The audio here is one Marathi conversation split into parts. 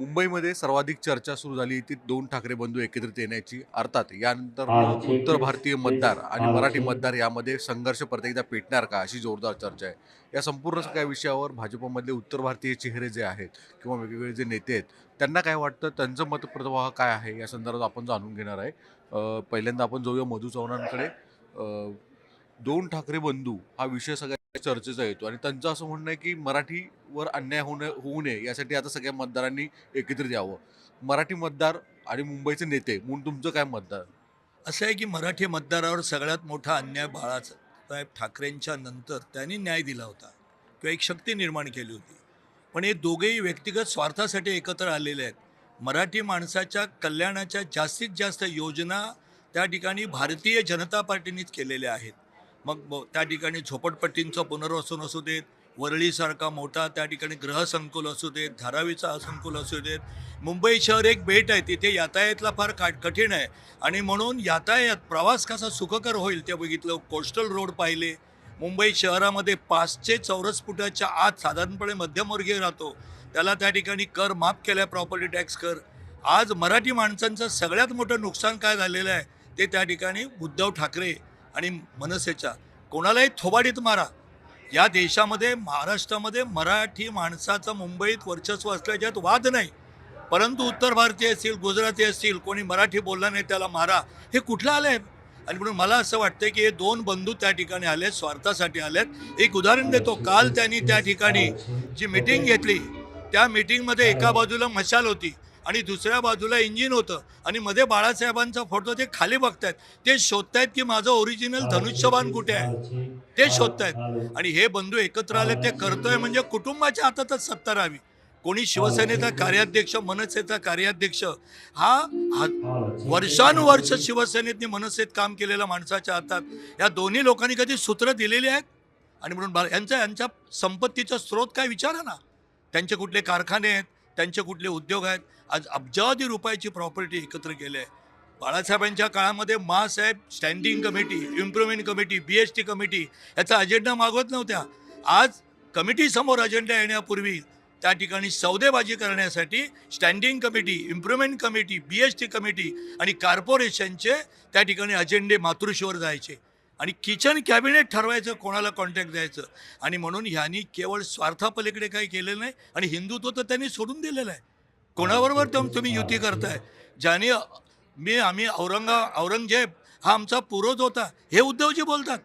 मुंबईमध्ये सर्वाधिक चर्चा सुरू झाली ती दोन ठाकरे बंधू एकत्रित येण्याची. अर्थात यानंतर I'll check उत्तर this, भारतीय please. मतदार आणि I'll मराठी check. मतदार यामध्ये संघर्ष परत एकदा पेटणार का, अशी जोरदार चर्चा आहे. या संपूर्ण सगळ्या विषयावर भाजपमधले उत्तर भारतीय चेहरे जे आहेत किंवा वेगवेगळे जे नेते आहेत, त्यांना काय वाटतं, त्यांचं मतप्रवाह काय आहे, या संदर्भात आपण जाणून घेणार आहे. पहिल्यांदा आपण जाऊया मधू चव्हाणांकडे. दोन ठाकरे बंधू हा विषय सगळ्या चर्चेचा येतो आणि त्यांचं असं म्हणणं आहे की मराठीवर अन्याय होऊ नये यासाठी आता सगळ्या मतदारांनी एकत्रित यावं. मराठी मतदार आणि मुंबईचे नेते म्हणून तुमचं काय मतदार? असं आहे की मराठी मतदारावर सगळ्यात मोठा अन्याय बाळासाहेब ठाकरेंच्या नंतर त्यांनी न्याय दिला होता किंवा एक शक्ती निर्माण केली होती. पण हे दोघेही व्यक्तिगत स्वार्थासाठी एकत्र आलेले आहेत. मराठी माणसाच्या कल्याणाच्या जास्तीत जास्त योजना त्या ठिकाणी भारतीय जनता पार्टीनेच केलेल्या आहेत. मग त्या ठिकाणी झोपडपट्टींचं पुनर्वसन असू देत, वरळीसारखा मोठा त्या ठिकाणी गृहसंकुल असू देत, धारावीचा संकुल असू देत. मुंबई शहर एक बेट आहे, तिथे यातायातला फार कठीण आहे आणि म्हणून यातायात प्रवास कसा सुखकर होईल ते बघितलं. कोस्टल रोड पाहिले. मुंबई शहरामध्ये 500 चौरस फुटाच्या आत साधारणपणे मध्यमवर्गीय राहतो, त्याला त्या ठिकाणी कर माफ केला आहे, प्रॉपर्टी टॅक्स कर. आज मराठी माणसांचं सगळ्यात मोठं नुकसान काय झालेलं आहे ते त्या ठिकाणी उद्धव ठाकरे आणि मनसेच्या. कोणालाही थोबाडीत मारा, या देशामध्ये महाराष्ट्रामध्ये मराठी माणसाचं मुंबईत वर्चस्व असल्याच्यात वाद नाही. परंतु उत्तर भारतीय असतील, गुजराती असतील, कोणी मराठी बोलला नाही त्याला मारा, हे कुठलं आलं आहे? आणि म्हणून मला असं वाटतं की हे दोन बंधू त्या ठिकाणी आले, स्वार्थासाठी आलेत. एक उदाहरण देतो. काल त्यांनी त्या ठिकाणी I'll check. जी मिटिंग घेतली, त्या मिटिंगमध्ये एका बाजूला मशाल होती आणि दुसऱ्या बाजूला इंजिन होतं आणि मध्ये बाळासाहेबांचा फोटो. ते खाली बघतायत, ते शोधतायत की माझं ओरिजिनल धनुष्यबाण कुठे आहे, ते शोधतायत. आणि हे बंधू एकत्र आले, ते करतोय म्हणजे कुटुंबाच्या हातातच सत्ता राहावी. कोणी शिवसेनेचा कार्याध्यक्ष, मनसेचा कार्याध्यक्ष, हा वर्षानुवर्ष शिवसेनेतनी मनसेत काम केलेल्या माणसाच्या हातात या दोन्ही लोकांनी कधी सूत्र दिलेली आहेत? आणि म्हणून यांच्या संपत्तीचा स्रोत काय विचारा ना. त्यांचे कुठले कारखाने आहेत, त्यांचे कुठले उद्योग आहेत. आज अब्जावधी रुपयाची प्रॉपर्टी एकत्र केली आहे. बाळासाहेबांच्या काळामध्ये मासाहेब standing committee, improvement committee, BST committee याचा अजेंडा मागवत नव्हत्या. आज कमिटीसमोर अजेंडा येण्यापूर्वी त्या ठिकाणी सौदेबाजी करण्यासाठी standing committee, improvement committee, BST committee आणि कॉर्पोरेशनचे त्या ठिकाणी अजेंडे मातृश्रीवर जायचे आणि किचन कॅबिनेट ठरवायचं कोणाला कॉन्टॅक्ट द्यायचं. आणि म्हणून ह्यांनी केवळ स्वार्थापलीकडे काही केलेलं नाही आणि हिंदुत्व तर त्यांनी सोडून दिलेलं आहे. कोणाबरोबर तुम्ही युती करताय? ज्याने आम्ही औरंगजेब हा आमचा पूर्वज होता, हे उद्धवजी बोलतात.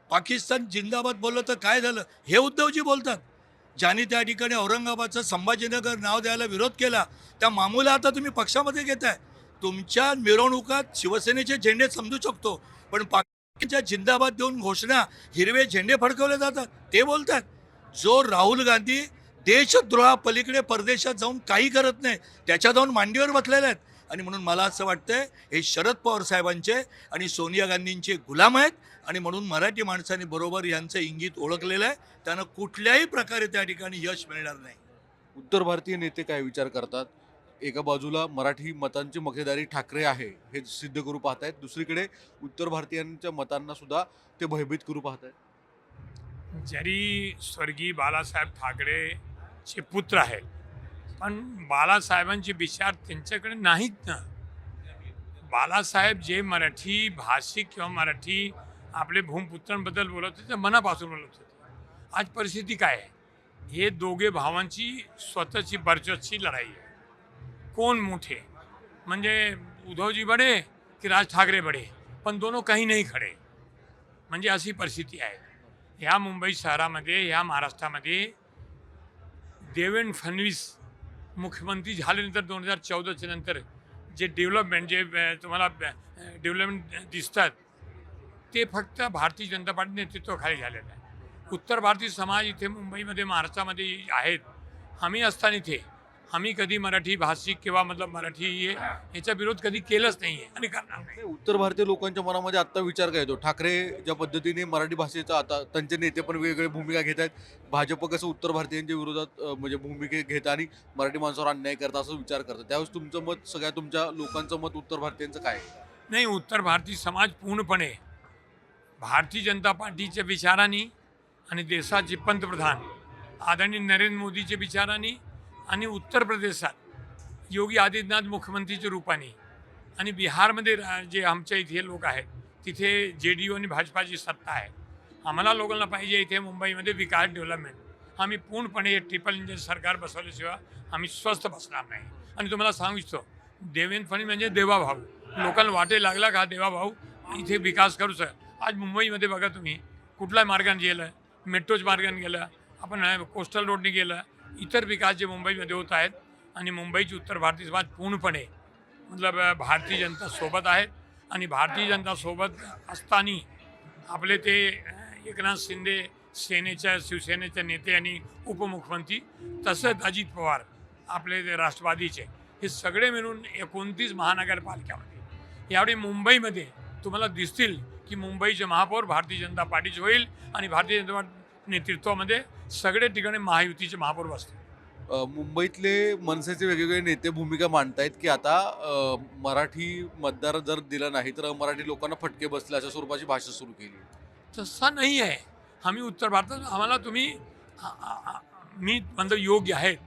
पाकिस्तान जिंदाबाद बोललं तर काय झालं, हे उद्धवजी बोलतात. ज्यांनी त्या ठिकाणी औरंगाबादचं संभाजीनगर नाव द्यायला विरोध केला, त्या मामूला आता तुम्ही पक्षामध्ये घेताय. तुमच्या मिरवणुकात शिवसेनेचे झेंडे समजू शकतो, पण पाकिस्तानच्या जिंदाबाद देऊन घोषणा, हिरवे झेंडे फडकवले जातात, ते बोलतात. जो राहुल गांधी देशद्रोहापलीकडे परदेशात जाऊन काही करत नाही, त्याच्या जाऊन मांडीवर बसलेले आहेत. आणि म्हणून मला असं वाटतंय हे शरद पवार साहेबांचे आणि सोनिया गांधींचे गुलाम आहेत. आणि म्हणून मराठी माणसांनी बरोबर यांचं इंगित ओळखलेलं आहे. त्यांना कुठल्याही प्रकारे त्या ठिकाणी यश मिळणार नाही. उत्तर भारतीय नेते काय विचार करतात? एका बाजूला मराठी मतांची मक्तेदारी ठाकरे आहे हे सिद्ध करू पाहतायत, दुसरीकडे उत्तर भारतीयांच्या मतांना सुद्धा ते भयभीत करू पाहतायत. जरी स्वर्गीय बाळासाहेब ठाकरेचे पुत्र आहेत, पण बाळासाहेबांचे विचार त्यांच्याकडे नाहीत ना. बाळासाहेब जे मराठी भाषिक किंवा मराठी आपले भूमिपुत्रांबद्दल बोलत होते, ते मनापासून बोलत होते. आज परिस्थिती काय आहे? हे दोघे भावांची स्वतःची वर्चस्वाची लढाई आहे. कोण मोठे, म्हणजे उद्धवजी बडे की राज ठाकरे बडे, पण दोनों कहीं नहीं खडे, म्हणजे अशी परिस्थिती आहे. ह्या मुंबई शहरामध्ये, ह्या महाराष्ट्रामध्ये देवेंद्र फडणवीस मुख्यमंत्री झाल्यानंतर 2014च्या नंतर जे डेव्हलपमेंट, जे तुम्हाला डेव्हलपमेंट दिसतात, ते फक्त भारतीय जनता पार्टी नेतृत्वाखाली झालेलं आहे. उत्तर भारतीय समाज इथे मुंबईमध्ये, महाराष्ट्रामध्ये आहेत. आम्ही असताना इथे आम्ही कधी मराठी भाषिक किंवा मतलब मराठी याचा विरोध कधी केलाच नाही आहे आणि करणार नाही. उत्तर भारतीय लोकांच्या मनामध्ये आत्ता विचार काय येतो? ठाकरे ज्या पद्धतीने मराठी भाषेचा, आता त्यांचे नेते पण वेगवेगळ्या भूमिका घेत आहेत. भाजप कसं उत्तर भारतीयांच्या विरोधात म्हणजे भूमिका घेतं आणि मराठी माणसावर अन्याय करतं असं विचार करतं. त्यावेळेस तुमचं मत, सगळ्या तुमच्या लोकांचं मत उत्तर भारतीयांचं काय? नाही, उत्तर भारतीय समाज पूर्णपणे भारतीय जनता पार्टीच्या विचारांनी आणि देशाचे पंतप्रधान आदरणीय नरेंद्र मोदीच्या विचारांनी आणि उत्तर प्रदेशात योगी आदित्यनाथ मुख्यमंत्रीच्या रूपाने आणि बिहारमध्ये जे आमच्या इथे लोक आहेत तिथे JDU आणि भाजपाची सत्ता आहे. आम्हाला लोकांना पाहिजे इथे मुंबईमध्ये विकास डेव्हलपमेंट. आम्ही पूर्णपणे ट्रिपल इंजिन सरकार बसवल्याशिवाय आम्ही स्वस्थ बसणार नाही. आणि तुम्हाला सांगू इच्छितो देवेंद्र फडणवीस म्हणजे देवाभाऊ. लोकांना वाटे लागला का देवाभाऊ इथे विकास करूच. आज मुंबईमध्ये बघा तुम्ही कुठल्या मार्गाने गेलं, मेट्रोच्या मार्गाने गेलं, आपण कोस्टल रोडने गेलं, इतर विकास जे मुंबईमध्ये होत आहेत. आणि मुंबईची उत्तर भारतीय समाज पूर्णपणे मतलब भारतीय जनता सोबत आहेत. आणि भारतीय जनता सोबत असताना आपले ते एकनाथ शिंदे सेनेच्या शिवसेनेचे नेते आणि उपमुख्यमंत्री तसंच अजित पवार आपले ते राष्ट्रवादीचे हे सगळे मिळून 29 महानगरपालिकामध्ये यावेळी मुंबईमध्ये तुम्हाला दिसतील की मुंबईचे महापौर भारतीय जनता पार्टीचे होईल आणि भारतीय जनता पार्टी नेतृत्वामध्ये सगळे ठिकाणी महायुतीचे महापौर बसतील. मुंबईतले मनसेचे वेगवेगळे नेते भूमिका मांडतायत की आता मराठी मतदार जर दिला नाही तर मराठी लोकांना फटके बसले अशा स्वरूपाची भाषा सुरू केली. तसा नाही आहे. आम्ही उत्तर भारतात आम्हाला तुम्ही मी म्हणतो योग्य आहेत.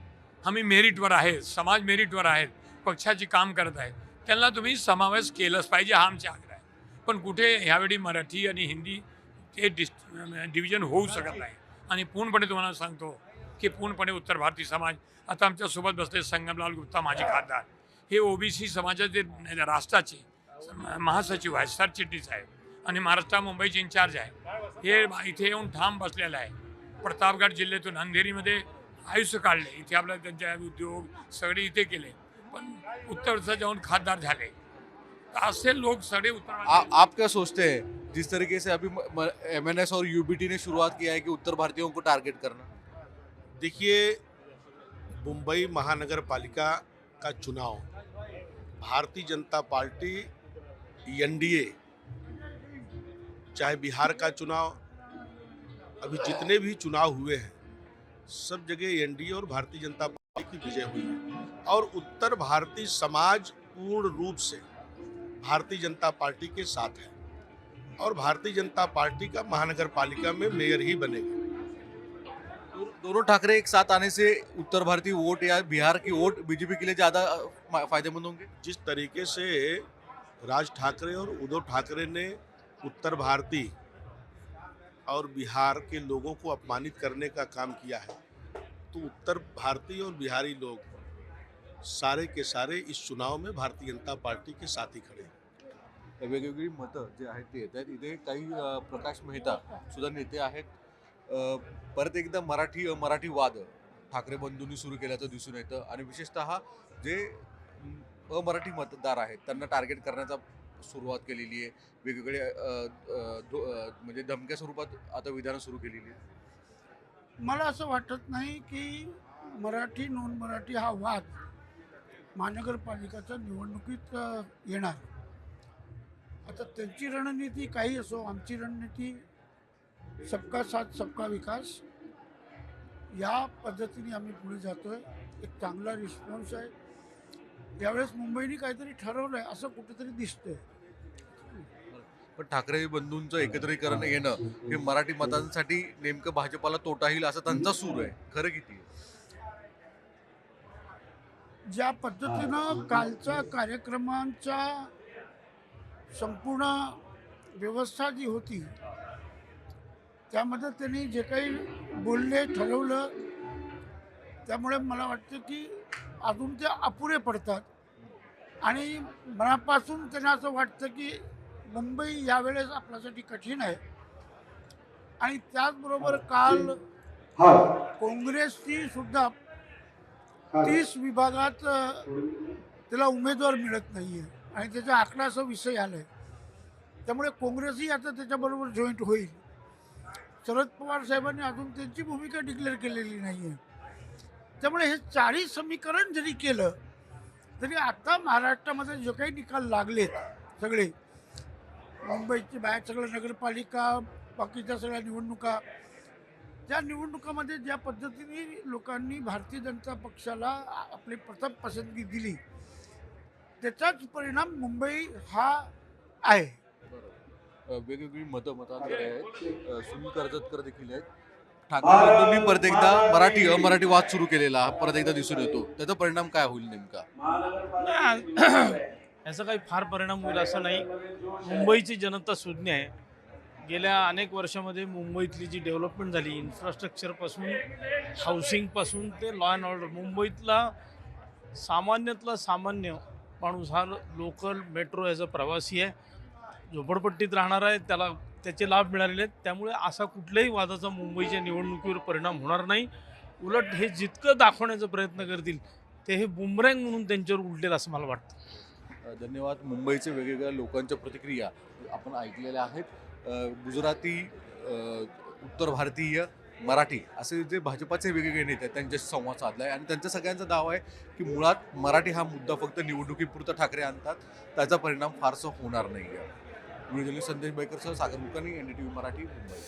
आम्ही मेरिटवर आहेत, समाज मेरिटवर आहेत, पक्षाची काम करत आहेत, त्यांना तुम्ही समावेश केलंच पाहिजे हा आमचा आग्रह आहे. पण कुठे ह्यावेळी मराठी आणि हिंदी ते डिव्हिजन होऊ शकत नाही. आणि पूर्णपणे तुम्हाला सांगतो की पूर्णपणे उत्तर भारतीय समाज आता आमच्यासोबत बसले संगमलाल गुप्ता माजी खासदार हे OBC समाजाचे राष्ट्राचे महासचिव आहेत, सरचिटणीस आहेत आणि महाराष्ट्र मुंबईचे इन्चार्ज आहे. हे इथे येऊन ठाम बसलेलं आहे. प्रतापगड जिल्ह्यातून अंधेरीमध्ये आयुष्य काढले, इथे आपल्या त्यांचे उद्योग सगळे इथे केले, पण उत्तर प्रदेशात जाऊन खासदार झाले. ऐसे लोग सड़े उत्तर आप क्या सोचते हैं जिस तरीके से अभी MNS और UBT ने शुरुआत किया है कि उत्तर भारतीयों को टारगेट करना? देखिए, मुंबई महानगर पालिका का चुनाव भारतीय जनता पार्टी NDA, चाहे बिहार का चुनाव, अभी जितने भी चुनाव हुए हैं सब जगह NDA और भारतीय जनता पार्टी की विजय हुई है. और उत्तर भारतीय समाज पूर्ण रूप से भारतीय जनता पार्टी के साथ है और भारतीय जनता पार्टी का महानगर पालिका में मेयर ही बनेगा. दोनों ठाकरे एक साथ आने से उत्तर भारतीय वोट या बिहार की वोट बीजेपी के लिए ज्यादा फायदेमंद होंगे. जिस तरीके से राज ठाकरे और उद्धव ठाकरे ने उत्तर भारतीय और बिहार के लोगों को अपमानित करने का काम किया है, तो उत्तर भारतीय और बिहारी लोग सारे के सारे इस चुनाव में भारतीय जनता पार्टी के साथ ही खड़े हैं. वेगवेगळी मतं जे आहेत ते येत आहेत. इथे काही प्रकाश मेहता सुद्धा नेते आहेत. परत एकदा मराठी वाद ठाकरे बंधूंनी सुरू केल्याचं दिसून येतं आणि विशेषतः जे अमराठी मतदार आहेत त्यांना टार्गेट करण्याचा सुरुवात केलेली आहे. वेगवेगळे म्हणजे धमक्या स्वरूपात आता विधानं सुरू केलेली आहे. मला असं वाटत नाही की मराठी नॉन मराठी हा वाद महानगरपालिकाच्या निवडणुकीत येणार. आता त्यांची रणनीती काही असो, आमची रणनीती सबका साथ सबका विकास या पद्धतीने आम्ही पुढे जातोय. एक चांगला रिस्पॉन्स आहे. यावेळेस मुंबईने काहीतरी ठरवलं आहे असं कुठेतरी दिसतंय. पण ठाकरे बंधूंचं एकत्रीकरण येणं हे मराठी मतांसाठी नेमकं भाजपाला तोटा येईल असं त्यांचा सूर आहे. खरं किती आहे? ज्या पद्धतीनं कालच्या कार्यक्रमांच्या संपूर्ण व्यवस्था जी होती त्यामध्ये त्यांनी जे काही बोलले ठरवलं त्यामुळे मला वाटतं की अजून ते अपुरे पडतात आणि मनापासून त्यांना असं वाटतं की मुंबई यावेळेस आपल्यासाठी कठीण आहे. आणि त्याचबरोबर काल काँग्रेसची सुद्धा 30 विभागात त्याला उमेदवार मिळत नाही आहे आणि त्याचा आकडाचा विषय आला आहे. त्यामुळे काँग्रेसही आता त्याच्याबरोबर जॉईंट होईल. शरद पवार साहेबांनी अजून त्यांची भूमिका डिक्लेअर केलेली नाही आहे. त्यामुळे हे चारही समीकरण जरी केलं तरी आता महाराष्ट्रामध्ये जे काही निकाल लागलेत सगळे मुंबईची बाहेर सगळं नगरपालिका बाकीच्या सगळ्या निवडणुका त्या निवडणुकामध्ये ज्या पद्धतीने लोकांनी भारतीय जनता पक्षाला आपली प्रथम पसंतगी दिली त्याचाच परिणाम मुंबई हा आहे. वेगवेगळी मतांतर आहेत. सुनील कर्जतकर देखील आहेत. ठाकरे बंधूंनी परत एकदा मराठी अमराठी वाद सुरू केलेला परत एकदा दिसून येतो, त्याचा परिणाम काय होईल नेमका? याचा काही फार परिणाम होईल असं नाही. मुंबईची जनता सुज्ञ आहे. गेल्या अनेक वर्षामध्ये मुंबईतली जी डेव्हलपमेंट झाली, इन्फ्रास्ट्रक्चरपासून हाऊसिंगपासून ते लॉ अँड ऑर्डर, मुंबईतला सामान्यातला सामान्य माणूस हा लोकल मेट्रो याचा प्रवासी आहे, झोपडपट्टीत राहणार आहे, त्याचे लाभ मिळालेले आहेत. त्यामुळे असा कुठल्याही वादाचा मुंबईच्या निवडणुकीवर परिणाम होणार नाही. उलट हे जितकं दाखवण्याचा प्रयत्न करतील ते हे बुमरँग म्हणून त्यांच्यावर उलटेल असं मला वाटतं. धन्यवाद. मुंबईचे वेगवेगळ्या लोकांच्या प्रतिक्रिया आपण ऐकलेल्या आहेत. गुजराती, उत्तर भारतीय, मराठी असे जे भाजपाचे वेगवेगळे नेते आहेत त्यांच्याशी संवाद साधला आहे आणि त्यांचा सगळ्यांचा दावा आहे की मुळात मराठी हा मुद्दा फक्त निवडणुकीपुरता ठाकरे आणतात, त्याचा परिणाम फारसा होणार नाही आहे. व्हिडिओ जर्नलिस्ट संदेश बैकरसह सागर मुकानी, NDTV मराठी, मुंबई.